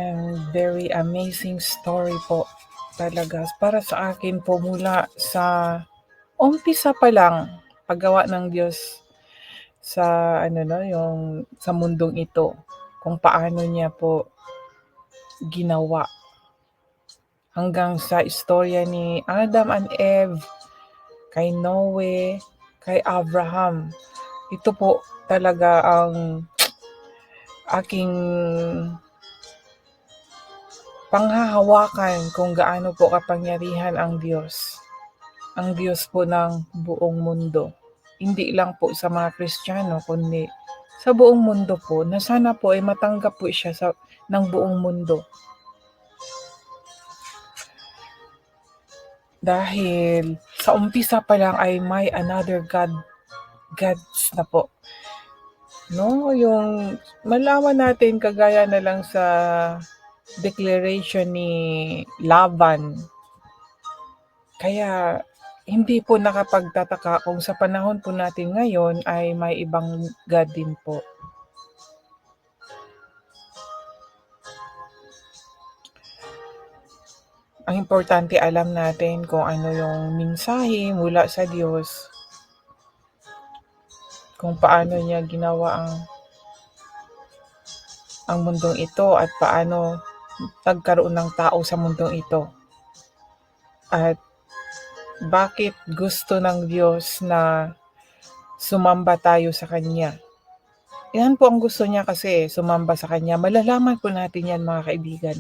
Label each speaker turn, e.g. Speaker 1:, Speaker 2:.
Speaker 1: and very amazing story po talaga. Para sa akin po mula sa umpisa pa lang paggawa ng Diyos sa yung sa mundong ito, kung paano niya po ginawa hanggang sa istorya ni Adam and Eve, kay Noe, kay Abraham. Ito po talaga ang aking panghahawakan kung gaano po kapangyarihan ang Diyos. Ang Diyos po ng buong mundo. Hindi lang po sa mga Kristiyano, kundi sa buong mundo po, na sana po ay matanggap po siya ng buong mundo. Dahil sa umpisa pa lang ay may another gods na po. No, yung malaman natin kagaya na lang sa declaration ni Laban. Kaya hindi po nakapagtataka kung sa panahon po natin ngayon ay may ibang God din po. Ang importante alam natin kung ano yung mensahe mula sa Diyos, kung paano niya ginawa ang mundong ito at paano nagkaroon ng tao sa mundong ito. At bakit gusto ng Diyos na sumamba tayo sa Kanya. Yan po ang gusto niya kasi, sumamba sa Kanya. Malalaman po natin yan mga kaibigan.